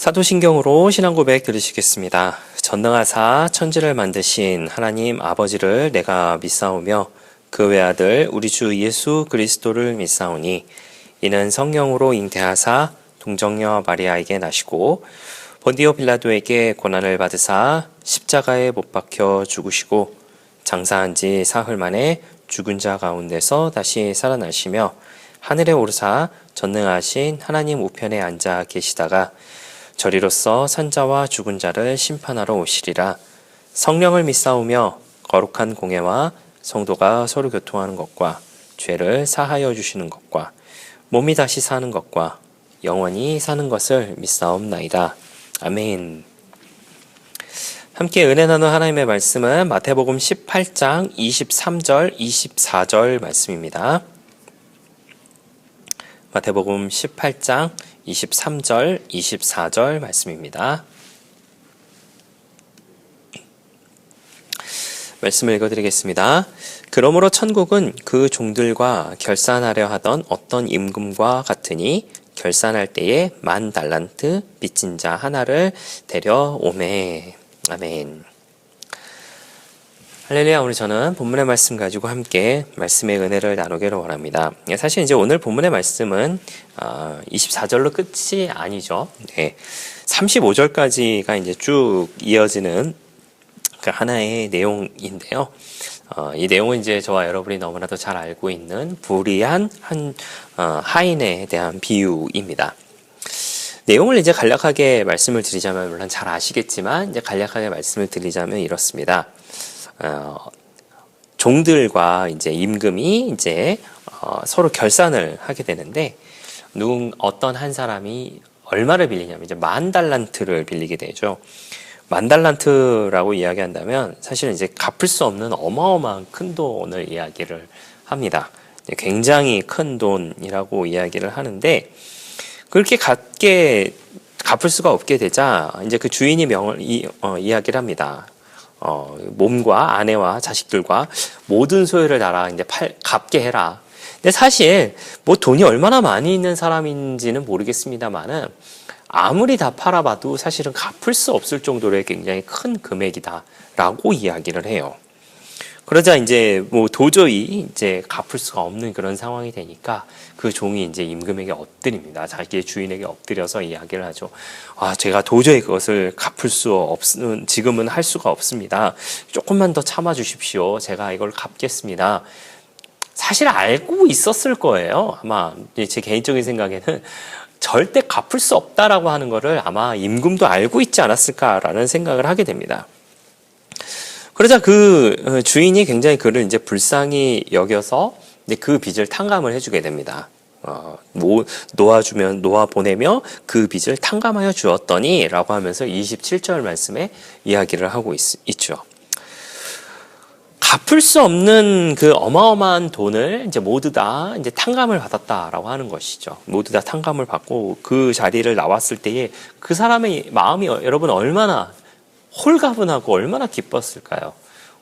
사도신경으로 신앙고백 들으시겠습니다. 전능하사 천지를 만드신 하나님 아버지를 내가 믿사오며 그 외아들 우리 주 예수 그리스도를 믿사오니 이는 성령으로 잉태하사 동정녀 마리아에게 나시고 본디오 빌라도에게 고난을 받으사 십자가에 못 박혀 죽으시고 장사한 지 사흘 만에 죽은 자 가운데서 다시 살아나시며 하늘에 오르사 전능하신 하나님 우편에 앉아 계시다가 저리로서 산자와 죽은 자를 심판하러 오시리라. 성령을 믿사오며 거룩한 공예와 성도가 서로 교통하는 것과 죄를 사하여 주시는 것과 몸이 다시 사는 것과 영원히 사는 것을 믿사옵나이다. 아멘. 함께 은혜 나누 하나님의 말씀은 마태복음 18장 23절 24절 말씀입니다. 마태복음 18장 23절, 24절 말씀입니다. 말씀을 읽어드리겠습니다. 그러므로 천국은 그 종들과 결산하려 하던 어떤 임금과 같으니 결산할 때에 10,000달란트 빚진 자 하나를 데려오매. 아멘. 할렐루야. 오늘 저는 본문의 말씀 가지고 함께 말씀의 은혜를 나누기를 원합니다. 사실 이제 오늘 본문의 말씀은 24절로 끝이 아니죠. 네. 35절까지가 이제 쭉 이어지는 그 하나의 내용인데요. 이 내용은 이제 저와 여러분이 너무나도 잘 알고 있는 불의한 한 하인에 대한 비유입니다. 내용을 이제 간략하게 말씀을 드리자면, 물론 잘 아시겠지만 이제 간략하게 말씀을 드리자면 이렇습니다. 종들과 이제 임금이 이제 서로 결산을 하게 되는데, 어떤 한 사람이 얼마를 빌리냐면 이제 10,000달란트를 빌리게 되죠. 10,000달란트라고 이야기한다면 사실은 이제 갚을 수 없는 어마어마한 큰 돈을 이야기를 합니다. 굉장히 큰 돈이라고 이야기를 하는데, 그렇게 갚을 수가 없게 되자 이제 그 주인이 이야기를 합니다. 몸과 아내와 자식들과 모든 소유를 나라 이제 갚게 해라. 근데 사실 뭐 돈이 얼마나 많이 있는 사람인지는 모르겠습니다만은 아무리 다 팔아봐도 사실은 갚을 수 없을 정도로의 굉장히 큰 금액이다라고 이야기를 해요. 그러자 이제 뭐 도저히 이제 갚을 수가 없는 그런 상황이 되니까 그 종이 이제 임금에게 엎드립니다. 자기의 주인에게 엎드려서 이야기를 하죠. 제가 도저히 그것을 갚을 수 없는, 지금은 할 수가 없습니다. 조금만 더 참아 주십시오. 제가 이걸 갚겠습니다. 사실 알고 있었을 거예요. 아마 제 개인적인 생각에는 절대 갚을 수 없다라고 하는 거를 아마 임금도 알고 있지 않았을까라는 생각을 하게 됩니다. 그러자 그 주인이 굉장히 그를 이제 불쌍히 여겨서 이제 그 빚을 탕감을 해주게 됩니다. 놓아 보내며 그 빚을 탕감하여 주었더니 라고 하면서 27절 말씀에 이야기를 하고 있죠. 갚을 수 없는 그 어마어마한 돈을 이제 모두 다 이제 탕감을 받았다라고 하는 것이죠. 모두 다 탕감을 받고 그 자리를 나왔을 때에 그 사람의 마음이 여러분 얼마나 홀가분하고 얼마나 기뻤을까요?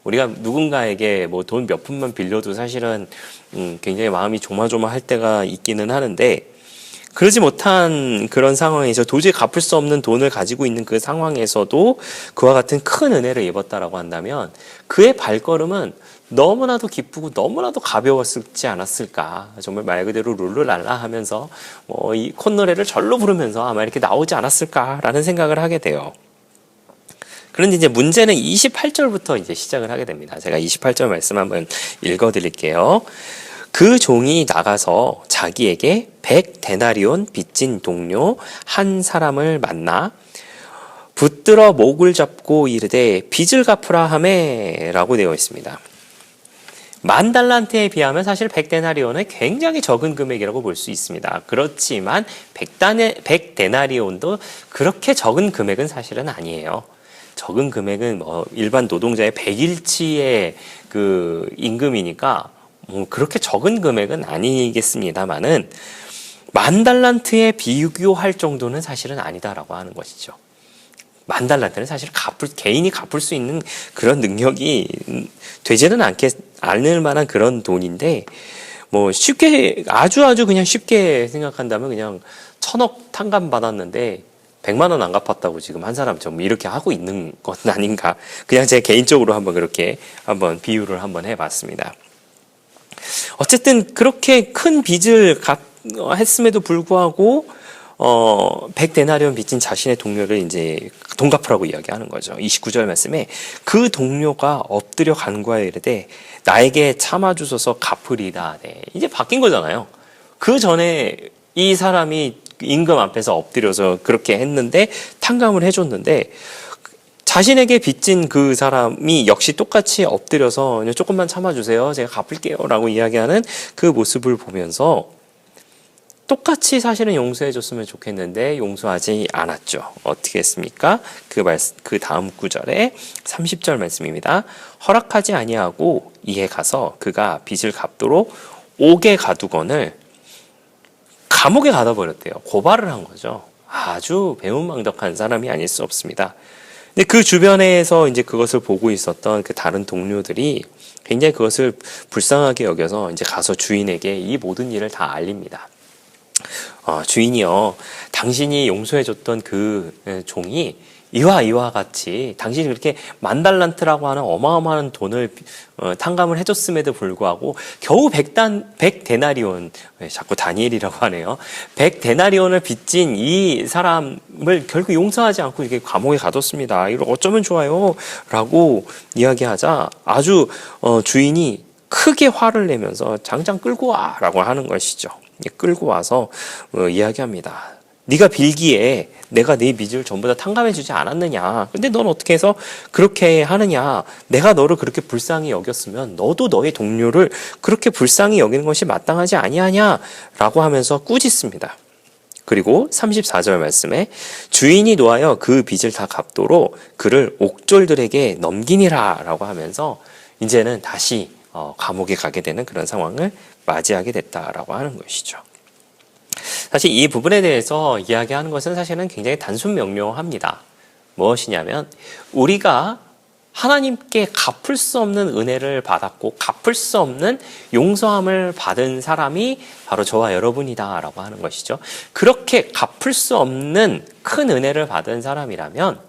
우리가 누군가에게 뭐 돈 몇 푼만 빌려도 사실은 굉장히 마음이 조마조마할 때가 있기는 하는데, 그러지 못한 그런 상황에서 도저히 갚을 수 없는 돈을 가지고 있는 그 상황에서도 그와 같은 큰 은혜를 입었다라고 한다면 그의 발걸음은 너무나도 기쁘고 너무나도 가벼웠지 않았을까. 정말 말 그대로 룰루랄라 하면서 이 콧노래를 절로 부르면서 아마 이렇게 나오지 않았을까라는 생각을 하게 돼요. 그런데 이제 문제는 28절부터 이제 시작을 하게 됩니다. 제가 28절 말씀 한번 읽어드릴게요. 그 종이 나가서 자기에게 100데나리온 빚진 동료 한 사람을 만나 붙들어 목을 잡고 이르되 빚을 갚으라 하매 라고 되어 있습니다. 10,000달란트에 비하면 사실 100데나리온은 굉장히 적은 금액이라고 볼 수 있습니다. 그렇지만 100데나리온도 그렇게 적은 금액은 사실은 아니에요. 적은 금액은 일반 노동자의 100일치의 그 임금이니까 그렇게 적은 금액은 아니겠습니다만은 10,000달란트에 비교할 정도는 사실은 아니다라고 하는 것이죠. 10,000달란트는 사실 개인이 갚을 수 있는 그런 능력이 되지는 않을 만한 그런 돈인데, 쉽게, 아주 그냥 쉽게 생각한다면 그냥 1,000억 탕감 받았는데 100만 원 안 갚았다고 지금 한 사람 좀 이렇게 하고 있는 건 아닌가. 그냥 제 개인적으로 한번 그렇게 한번 비유를 한번 해봤습니다. 어쨌든 그렇게 큰 빚을 했음에도 불구하고 100데나리온 빚진 자신의 동료를 이제 돈 갚으라고 이야기하는 거죠. 29절 말씀에 그 동료가 엎드려 간구하여 이르되 나에게 참아주소서 갚으리다. 네. 이제 바뀐 거잖아요. 그 전에 이 사람이 임금 앞에서 엎드려서 그렇게 했는데 탕감을 해줬는데 자신에게 빚진 그 사람이 역시 똑같이 엎드려서 조금만 참아주세요. 제가 갚을게요. 라고 이야기하는 그 모습을 보면서 똑같이 사실은 용서해줬으면 좋겠는데 용서하지 않았죠. 어떻게 했습니까? 그 다음 구절에 30절 말씀입니다. 허락하지 아니하고 이에 가서 그가 빚을 갚도록 옥에 가두건을 감옥에 가둬 버렸대요. 고발을 한 거죠. 아주 배은망덕한 사람이 아닐 수 없습니다. 근데 그 주변에서 이제 그것을 보고 있었던 그 다른 동료들이 굉장히 그것을 불쌍하게 여겨서 이제 가서 주인에게 이 모든 일을 다 알립니다. 주인이요, 당신이 용서해줬던 그 종이 이와 같이 당신이 그렇게 10,000달란트라고 하는 어마어마한 돈을 탕감을 해줬음에도 불구하고 겨우 100데나리온, 자꾸 다니엘이라고 하네요. 100데나리온을 빚진 이 사람을 결국 용서하지 않고 이렇게 감옥에 가뒀습니다. 이걸 어쩌면 좋아요? 라고 이야기하자 아주 주인이 크게 화를 내면서 당장 끌고 와! 라고 하는 것이죠. 끌고 와서 이야기합니다. 네가 빌기에 내가 네 빚을 전부 다 탕감해 주지 않았느냐. 근데 넌 어떻게 해서 그렇게 하느냐. 내가 너를 그렇게 불쌍히 여겼으면 너도 너의 동료를 그렇게 불쌍히 여기는 것이 마땅하지 아니하냐. 라고 하면서 꾸짖습니다. 그리고 34절 말씀에 주인이 노하여 그 빚을 다 갚도록 그를 옥졸들에게 넘기니라. 라고 하면서 이제는 다시 감옥에 가게 되는 그런 상황을 맞이하게 됐다라고 하는 것이죠. 사실 이 부분에 대해서 이야기하는 것은 사실은 굉장히 단순 명료합니다. 무엇이냐면 우리가 하나님께 갚을 수 없는 은혜를 받았고 갚을 수 없는 용서함을 받은 사람이 바로 저와 여러분이다라고 하는 것이죠. 그렇게 갚을 수 없는 큰 은혜를 받은 사람이라면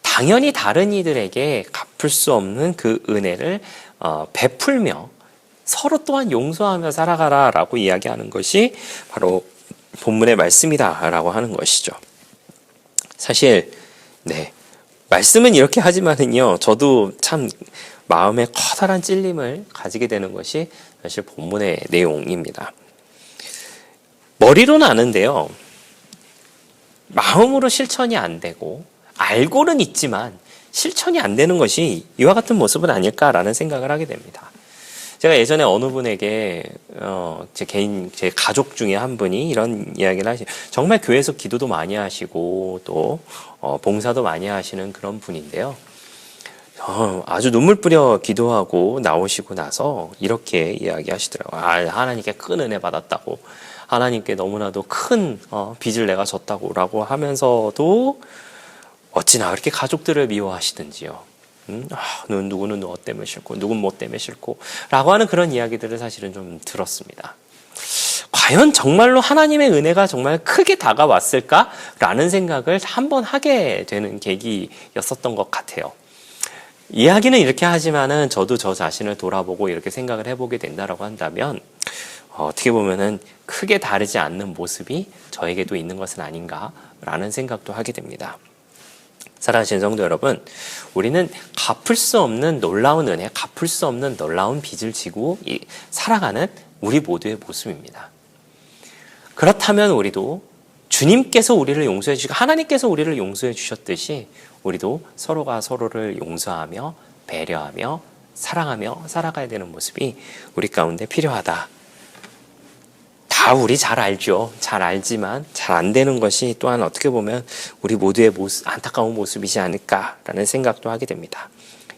당연히 다른 이들에게 갚을 수 없는 그 은혜를 베풀며 서로 또한 용서하며 살아가라라고 이야기하는 것이 바로 본문의 말씀이다라고 하는 것이죠. 사실 말씀은 이렇게 하지만은요, 저도 참 마음에 커다란 찔림을 가지게 되는 것이 사실 본문의 내용입니다. 머리로는 아는데요, 마음으로 실천이 안 되고 알고는 있지만 실천이 안 되는 것이 이와 같은 모습은 아닐까라는 생각을 하게 됩니다. 제가 예전에 어느 분에게 제 가족 중에 한 분이 이런 이야기를 정말 교회에서 기도도 많이 하시고 또 봉사도 많이 하시는 그런 분인데요. 아주 눈물 뿌려 기도하고 나오시고 나서 이렇게 이야기하시더라고요. 하나님께 큰 은혜 받았다고, 하나님께 너무나도 큰 빚을 내가 졌다고 라고 하면서도 어찌나 그렇게 가족들을 미워하시든지요. 누구는 너 때문에 싫고 누구는 뭐 때문에 싫고 라고 하는 그런 이야기들을 사실은 좀 들었습니다. 과연 정말로 하나님의 은혜가 정말 크게 다가왔을까라는 생각을 한번 하게 되는 계기였었던 것 같아요. 이야기는 이렇게 하지만은 저도 저 자신을 돌아보고 이렇게 생각을 해보게 된다라고 한다면 어떻게 보면은 크게 다르지 않는 모습이 저에게도 있는 것은 아닌가라는 생각도 하게 됩니다. 사랑하시는 성도 여러분, 우리는 갚을 수 없는 놀라운 은혜, 갚을 수 없는 놀라운 빚을 지고 살아가는 우리 모두의 모습입니다. 그렇다면 우리도 주님께서 우리를 용서해 주시고 하나님께서 우리를 용서해 주셨듯이 우리도 서로가 서로를 용서하며 배려하며 사랑하며 살아가야 되는 모습이 우리 가운데 필요하다. 다 우리 잘 알죠. 잘 알지만 잘 안 되는 것이 또한 어떻게 보면 우리 모두의 안타까운 모습이지 않을까라는 생각도 하게 됩니다.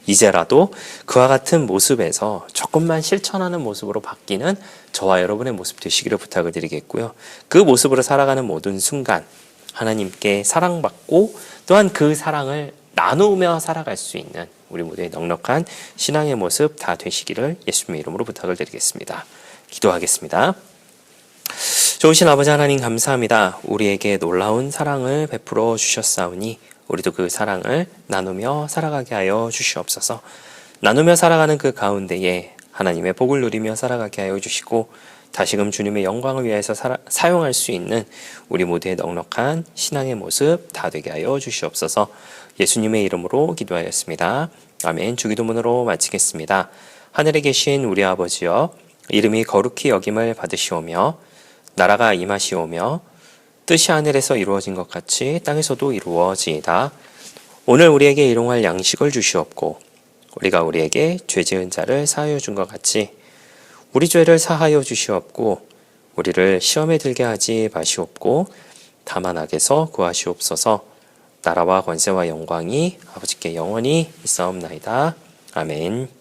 이제라도 그와 같은 모습에서 조금만 실천하는 모습으로 바뀌는 저와 여러분의 모습 되시기를 부탁을 드리겠고요. 그 모습으로 살아가는 모든 순간 하나님께 사랑받고 또한 그 사랑을 나누며 살아갈 수 있는 우리 모두의 넉넉한 신앙의 모습 다 되시기를 예수님의 이름으로 부탁을 드리겠습니다. 기도하겠습니다. 좋으신 아버지 하나님 감사합니다. 우리에게 놀라운 사랑을 베풀어 주셨사오니 우리도 그 사랑을 나누며 살아가게 하여 주시옵소서. 나누며 살아가는 그 가운데에 하나님의 복을 누리며 살아가게 하여 주시고 다시금 주님의 영광을 위해서 사용할 수 있는 우리 모두의 넉넉한 신앙의 모습 다 되게 하여 주시옵소서. 예수님의 이름으로 기도하였습니다. 아멘. 주기도문으로 마치겠습니다. 하늘에 계신 우리 아버지여, 이름이 거룩히 여김을 받으시오며 나라가 임하시오며 뜻이 하늘에서 이루어진 것 같이 땅에서도 이루어지이다. 오늘 우리에게 일용할 양식을 주시옵고 우리가 우리에게 죄 지은 자를 사하여 준 것 같이 우리 죄를 사하여 주시옵고 우리를 시험에 들게 하지 마시옵고 다만 악에서 구하시옵소서. 나라와 권세와 영광이 아버지께 영원히 있사옵나이다. 아멘.